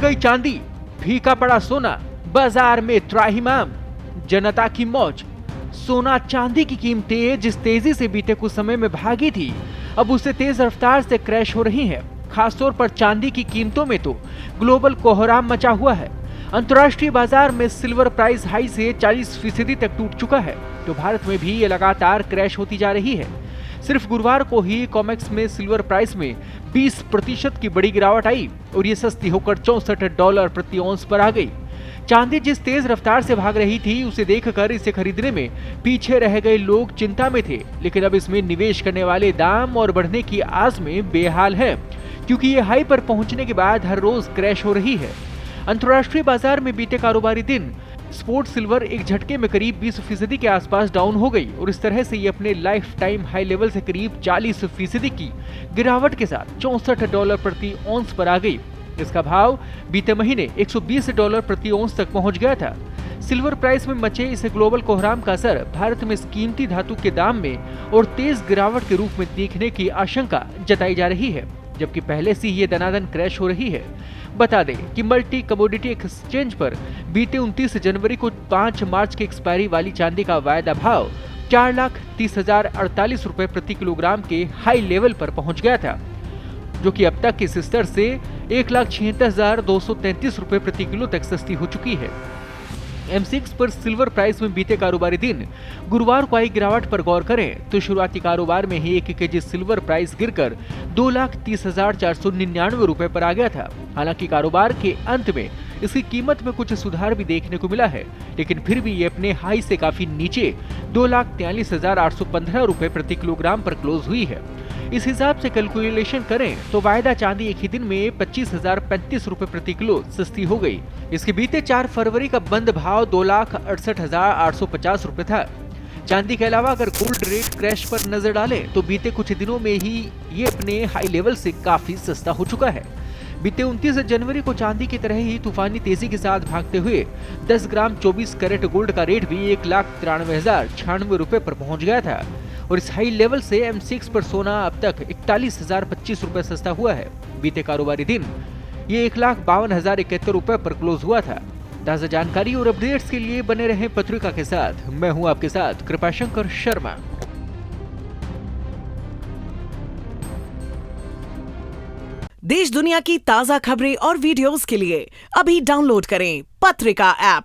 गई चांदी, फीका पड़ा सोना, बाजार में त्राहिमाम, जनता की मौज। सोना चांदी की कीमतें जिस तेजी से बीते कुछ समय में भागी थी, अब उससे तेज रफ्तार से क्रैश हो रही हैं। खासतौर पर चांदी की कीमतों में तो ग्लोबल कोहराम मचा हुआ है। अंतर्राष्ट्रीय बाजार में सिल्वर प्राइस हाई से 40% तक टूट चुका है, तो भारत में भी ये लगातार क्रैश होती जा रही है। सिर्फ गुरुवार को ही कॉमेक्स में सिल्वर प्राइस में 20% की बड़ी गिरावट आई और ये सस्ती होकर $64 प्रति औंस पर आ गई। चांदी जिस तेज रफ्तार से भाग रही थी, उसे देखकर इसे खरीदने में पीछे रह गए लोग चिंता में थे, लेकिन अब इसमें निवेश करने वाले दाम और बढ़ने की आस में बेहाल है, क्योंकि ये हाई पर पहुंचने के बाद हर रोज क्रैश हो रही है। अंतर्राष्ट्रीय बाजार में बीते कारोबारी दिन स्पोर्ट सिल्वर एक झटके में करीब 20% के आसपास डाउन हो गई और इस तरह से ये अपने लाइफ टाइम हाई लेवल से करीब 40% की गिरावट के साथ $64 प्रति औंस पर आ गई। इसका भाव बीते महीने $120 प्रति औंस तक पहुंच गया था। सिल्वर प्राइस में मचे इस ग्लोबल कोहराम का असर भारत में इस कीमती धातु के दाम में और तेज गिरावट के रूप में देखने की आशंका जताई जा रही है, जबकि पहले से ये दनादन क्रैश हो रही है। बता दें कि मल्टी कमोडिटी एक्सचेंज पर बीते 29 जनवरी को 5 मार्च की एक्सपायरी वाली चांदी का वायदा भाव 4,30,048 रुपए प्रति किलोग्राम के हाई लेवल पर पहुंच गया था, जो कि अब तक इस स्तर से 1,76,233 रुपए प्रति किलो तक सस्ती हो चुकी है। M6 पर सिल्वर प्राइस में बीते कारोबारी दिन गुरुवार को आई गिरावट पर गौर करें तो शुरुआती कारोबार में ही 1 केजी सिल्वर प्राइस गिरकर 2,30,499 रुपए पर आ गया था। हालांकि कारोबार के अंत में इसकी कीमत में कुछ सुधार भी देखने को मिला है, लेकिन फिर भी ये अपने हाई से काफी नीचे 2,43,815 रुपए प्रति किलोग्राम पर क्लोज हुई है। इस हिसाब से कैलकुलेशन करें तो वायदा चांदी एक ही दिन में 25,035 रुपए प्रति किलो सस्ती हो गई। इसके बीते 4 फरवरी का बंद भाव 2,68,850 रुपए था। चांदी के अलावा अगर गोल्ड रेट क्रैश पर नजर डालें तो बीते कुछ दिनों में ही ये अपने हाई लेवल से काफी सस्ता हो चुका है। बीते 29 जनवरी को चांदी की तरह ही तूफानी तेजी के साथ भागते हुए 10 ग्राम 24 कैरेट गोल्ड का रेट भी 1,93,096 रुपए पर पहुंच गया था और इस हाई लेवल से M6 पर सोना अब तक 41,025 रुपए सस्ता हुआ है। बीते कारोबारी दिन ये 1,52,071 रुपए पर क्लोज हुआ था। ताज़ा जानकारी और अपडेट्स के लिए बने रहें पत्रिका के साथ। मैं हूं आपके साथ कृपाशंकर शर्मा। देश दुनिया की ताज़ा खबरें और वीडियोस के लिए अभी डाउनलोड करें पत्रिका ऐप।